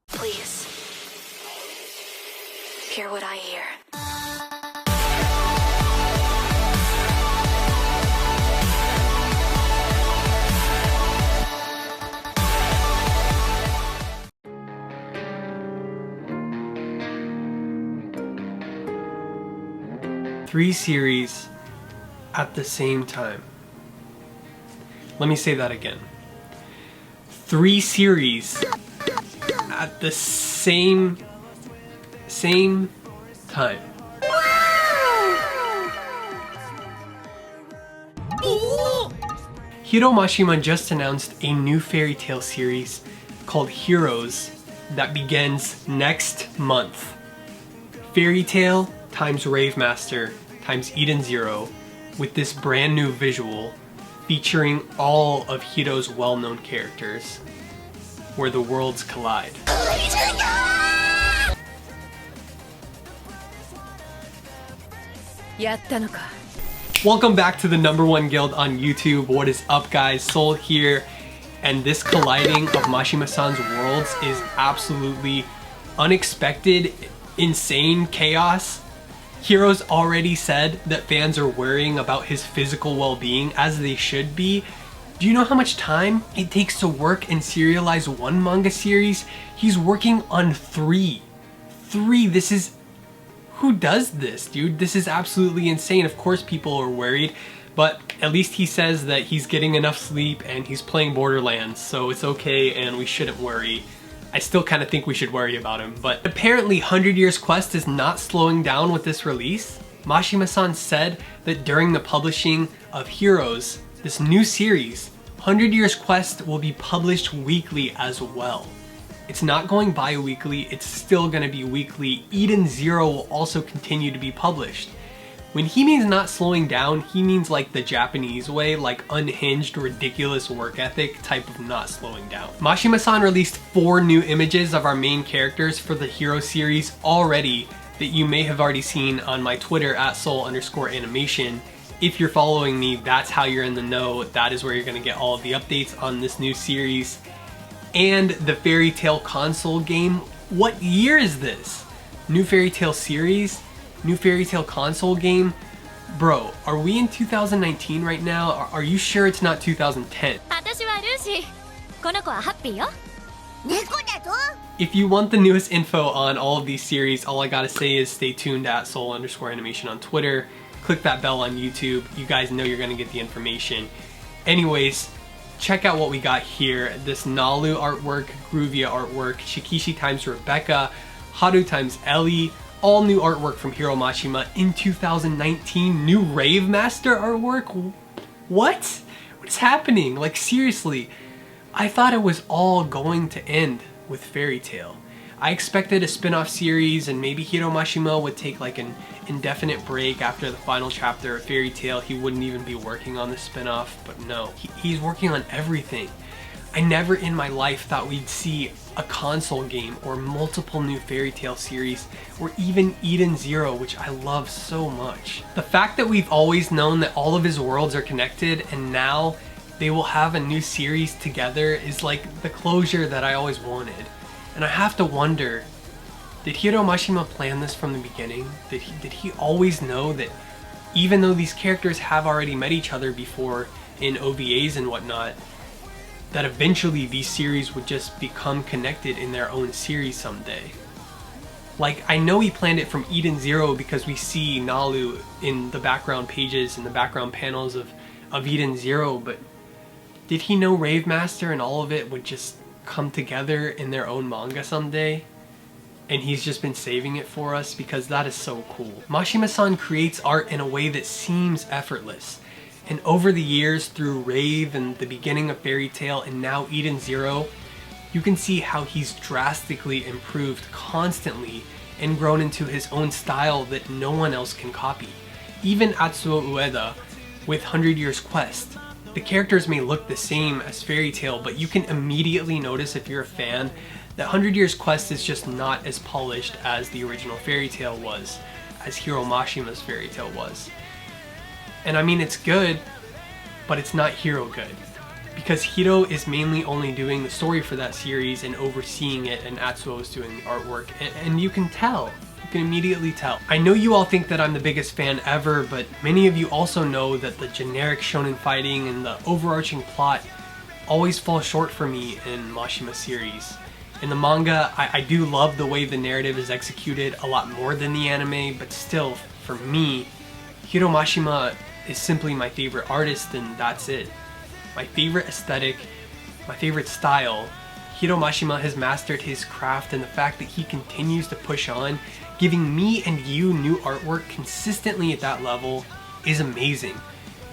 Please, hear what I hear. Three series at the same time. Let me say that again. 3 series at the same time. Hiro Mashima just announced a new fairy tale series called Heroes that begins next month. Fairy tale times Rave Master times Eden Zero with this brand new visual featuring all of Hiro's well-known characters where the worlds collide. Welcome back to the #1 guild on YouTube. What is up, guys? Soul here, and this colliding of Mashima-san's worlds is absolutely unexpected, insane chaos. Hiro's already said that fans are worrying about his physical well-being, as they should be. Do you know how much time it takes to work and serialize one manga series? He's working on 3. This is... Who does this, dude? This is absolutely insane. Of course people are worried, but at least he says that he's getting enough sleep and he's playing Borderlands, so it's okay and we shouldn't worry. I still kind of think we should worry about him, but apparently 100 Years Quest is not slowing down with this release. Mashima-san said that during the publishing of Heroes, this new series, 100 Years Quest will be published weekly as well. It's not going bi-weekly, it's still gonna be weekly. Eden Zero will also continue to be published. When he means not slowing down, he means like the Japanese way, like unhinged, ridiculous work ethic type of not slowing down. Mashima-san released 4 new images of our main characters for the Hero series already that you may have already seen on my Twitter at @soul_animation. If you're following me, that's how you're in the know. That is where you're gonna get all of the updates on this new series. And the Fairy Tail console game. What year is this? New Fairy Tail series? New Fairy Tail console game? Bro, are we in 2019 right now? Are you sure it's not 2010? If you want the newest info on all of these series, all I gotta say is stay tuned at @soul_animation on Twitter. Click that bell on YouTube. You guys know you're gonna get the information. Anyways, check out what we got here. This NaLu artwork, Juvia artwork, Shikishi times Rebecca, Haru times Ellie, all new artwork from Hiro Mashima in 2019. New Rave Master artwork? What? What is happening? Like, seriously, I thought it was all going to end with Fairy Tail. I expected a spin-off series and maybe Hiro Mashima would take like an indefinite break after the final chapter of Fairy Tail. He wouldn't even be working on the spin-off, but no, he's working on everything. I never in my life thought we'd see a console game or multiple new Fairy Tail series or even Eden Zero, which I love so much. The fact that we've always known that all of his worlds are connected and now they will have a new series together is like the closure that I always wanted. And I have to wonder, did Hiro Mashima plan this from the beginning? Did he always know that even though these characters have already met each other before in OVAs and whatnot, that eventually these series would just become connected in their own series someday? Like, I know he planned it from Eden Zero because we see NaLu in the background pages and the background panels of Eden Zero, but did he know Rave Master and all of it would just come together in their own manga someday? And he's just been saving it for us, because that is so cool. Mashima-san creates art in a way that seems effortless. And over the years, through Rave and the beginning of Fairy Tail and now Eden Zero, you can see how he's drastically improved constantly and grown into his own style that no one else can copy. Even Atsuo Ueda with 100 Years Quest. The characters may look the same as Fairy Tail, but you can immediately notice if you're a fan That 100 Years Quest is just not as polished as the original fairy tale was, as Hiro Mashima's fairy tale was. And I mean, it's good, but it's not Hiro good. Because Hiro is mainly only doing the story for that series and overseeing it, and Atsuo is doing the artwork. And you can tell. You can immediately tell. I know you all think that I'm the biggest fan ever, but many of you also know that the generic shonen fighting and the overarching plot always fall short for me in Mashima series. In the manga, I do love the way the narrative is executed a lot more than the anime, but still, for me, Hiro Mashima is simply my favorite artist, and that's it. My favorite aesthetic, my favorite style. Hiro Mashima has mastered his craft, and the fact that he continues to push on, giving me and you new artwork consistently at that level is amazing.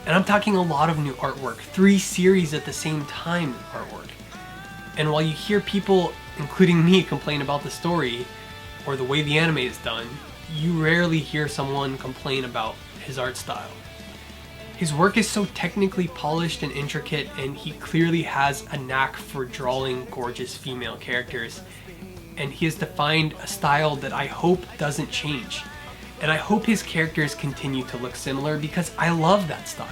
And I'm talking a lot of new artwork, 3 series at the same time artwork. And while you hear people, including me, complain about the story or the way the anime is done, you rarely hear someone complain about his art style. His work is so technically polished and intricate, and he clearly has a knack for drawing gorgeous female characters. And he has defined a style that I hope doesn't change. And I hope his characters continue to look similar, because I love that style.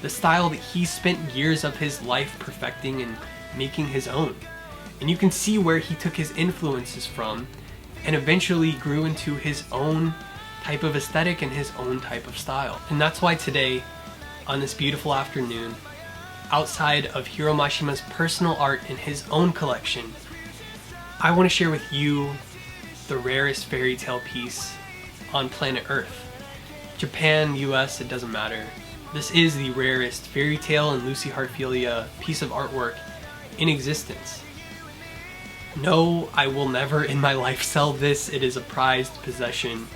The style that he spent years of his life perfecting and making his own. And you can see where he took his influences from and eventually grew into his own type of aesthetic and his own type of style. And that's why today, on this beautiful afternoon, outside of Hiro Mashima's personal art in his own collection, I want to share with you the rarest fairy tale piece on planet Earth. Japan, US, it doesn't matter. This is the rarest fairy tale and Lucy Heartfilia piece of artwork in existence. No, I will never in my life sell this. It is a prized possession.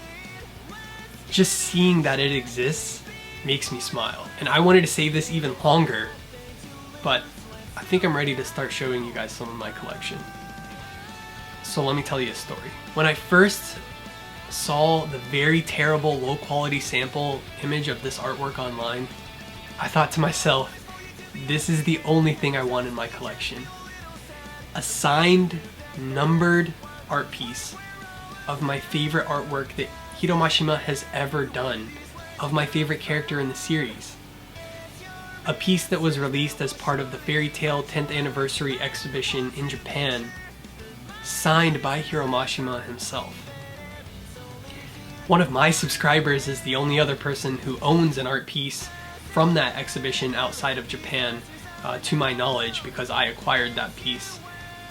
Just seeing that it exists makes me smile. And I wanted to save this even longer, but I think I'm ready to start showing you guys some of my collection. So let me tell you a story. When I first saw the very terrible low quality sample image of this artwork online, I thought to myself, this is the only thing I want in my collection. A signed, numbered art piece of my favorite artwork that Hiro Mashima has ever done, of my favorite character in the series. A piece that was released as part of the Fairy Tail 10th Anniversary exhibition in Japan, signed by Hiro Mashima himself. One of my subscribers is the only other person who owns an art piece from that exhibition outside of Japan, to my knowledge, because I acquired that piece.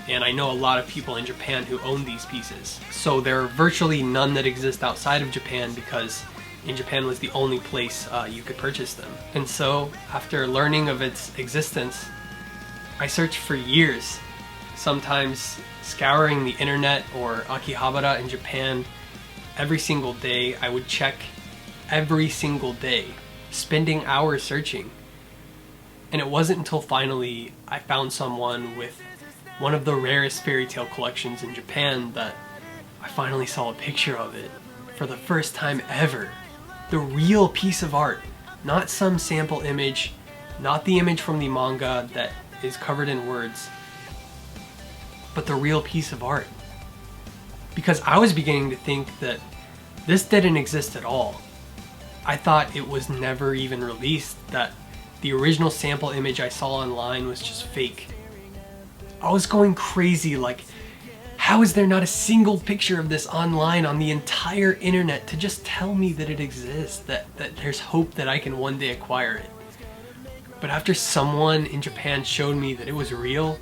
And I know a lot of people in Japan who own these pieces. So there are virtually none that exist outside of Japan, because in Japan was the only place you could purchase them. And so, after learning of its existence, I searched for years, sometimes scouring the internet or Akihabara in Japan. Every single day I would check, every single day, spending hours searching. And it wasn't until finally I found someone with one of the rarest fairy tale collections in Japan that I finally saw a picture of it for the first time ever. The real piece of art, not some sample image, not the image from the manga that is covered in words, but the real piece of art. Because I was beginning to think that this didn't exist at all. I thought it was never even released, that the original sample image I saw online was just fake. I was going crazy, like, how is there not a single picture of this online on the entire internet to just tell me that it exists, that there's hope that I can one day acquire it? But after someone in Japan showed me that it was real,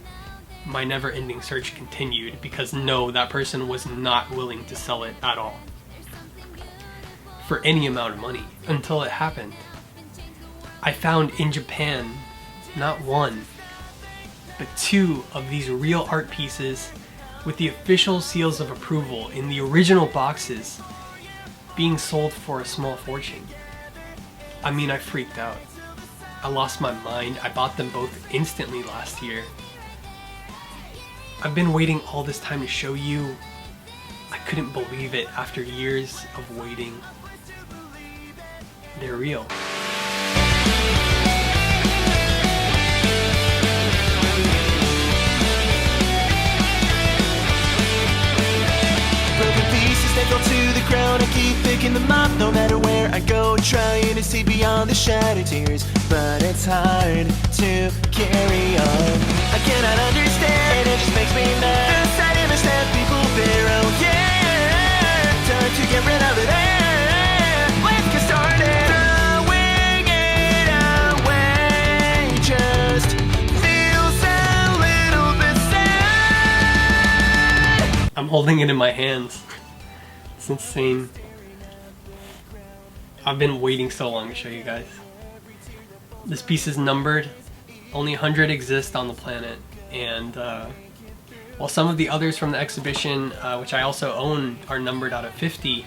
my never-ending search continued, because no, that person was not willing to sell it at all for any amount of money, until it happened. I found in Japan not one, but 2 of these real art pieces with the official seals of approval in the original boxes, being sold for a small fortune. I mean, I freaked out. I lost my mind. I bought them both instantly last year. I've been waiting all this time to show you. I couldn't believe it after years of waiting. They're real. staple to the crown. I keep picking them up no matter where I go, trying to see beyond the shattered tears, but it's hard to carry on. I cannot understand, it just makes me mad. The sight of a step people bear, oh yeah. Time to get rid of it, let's get started. Throwing it away just feels a little bit sad. I'm holding it in my hands. It's insane. I've been waiting so long to show you guys. This piece is numbered. Only 100 exist on the planet, and while some of the others from the exhibition, which I also own, are numbered out of 50,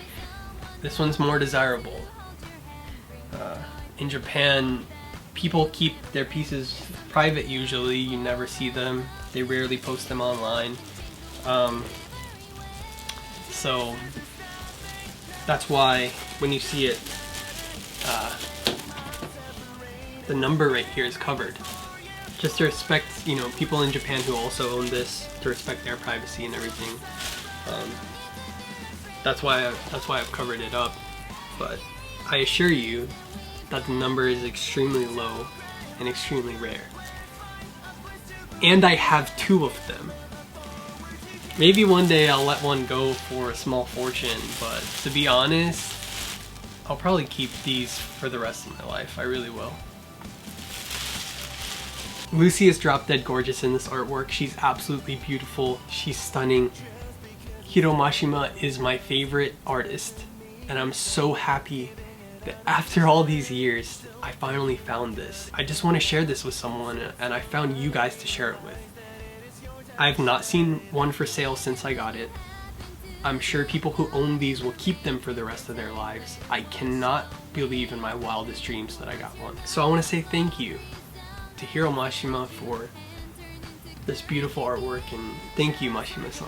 this one's more desirable. In Japan, people keep their pieces private usually. You never see them. They rarely post them online. So that's why when you see it, the number right here is covered. Just to respect, you know, people in Japan who also own this, to respect their privacy and everything. That's why I've covered it up. But I assure you that the number is extremely low and extremely rare. And I have 2 of them. Maybe one day I'll let one go for a small fortune, but to be honest, I'll probably keep these for the rest of my life. I really will. Lucy is drop dead gorgeous in this artwork. She's absolutely beautiful. She's stunning. Hiro Mashima is my favorite artist, and I'm so happy that after all these years, I finally found this. I just want to share this with someone, and I found you guys to share it with. I've not seen one for sale since I got it. I'm sure people who own these will keep them for the rest of their lives. I cannot believe in my wildest dreams that I got one. So I want to say thank you to Hiro Mashima for this beautiful artwork, and thank you, Mashima-san.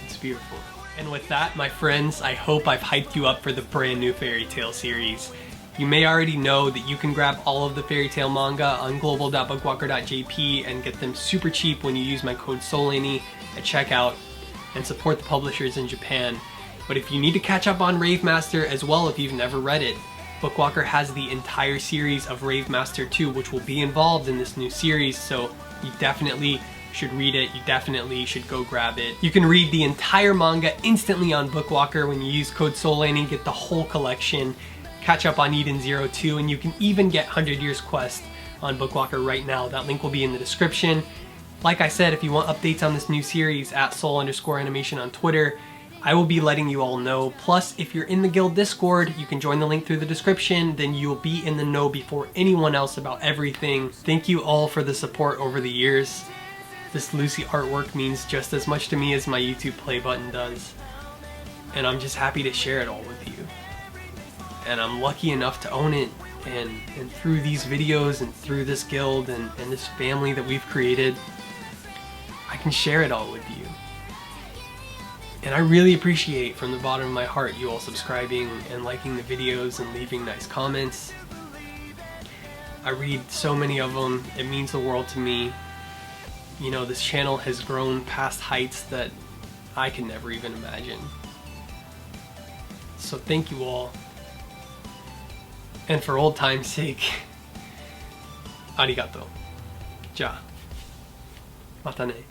It's beautiful. And with that, my friends, I hope I've hyped you up for the brand new Fairy Tail series. You may already know that you can grab all of the Fairy Tail manga on global.bookwalker.jp and get them super cheap when you use my code SOLANY at checkout and support the publishers in Japan. But if you need to catch up on Rave Master as well, if you've never read it, Bookwalker has the entire series of Rave Master 2, which will be involved in this new series, so you definitely should read it. You definitely should go grab it. You can read the entire manga instantly on Bookwalker when you use code SOLANY, get the whole collection, catch up on Eden Zero 2, and you can even get 100 Years Quest on Bookwalker right now. That link will be in the description. Like I said, if you want updates on this new series, at @soul_animation on Twitter, I will be letting you all know. Plus, if you're in the guild Discord, you can join the link through the description, then you'll be in the know before anyone else about everything. Thank you all for the support over the years. This Lucy artwork means just as much to me as my YouTube play button does. And I'm just happy to share it all with you. And I'm lucky enough to own it, and through these videos and through this guild and this family that we've created, I can share it all with you. And I really appreciate from the bottom of my heart you all subscribing and liking the videos and leaving nice comments. I read so many of them. It means the world to me. You know, this channel has grown past heights that I can never even imagine. So thank you all. And for old time's sake, arigato. Ja. Mata ne.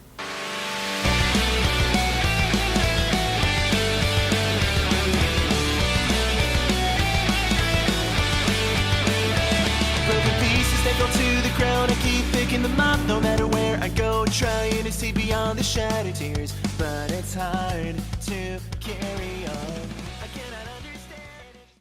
To the crown, I keep picking them up no matter where I go, trying to see beyond the shattered tears, but it's hard to carry on.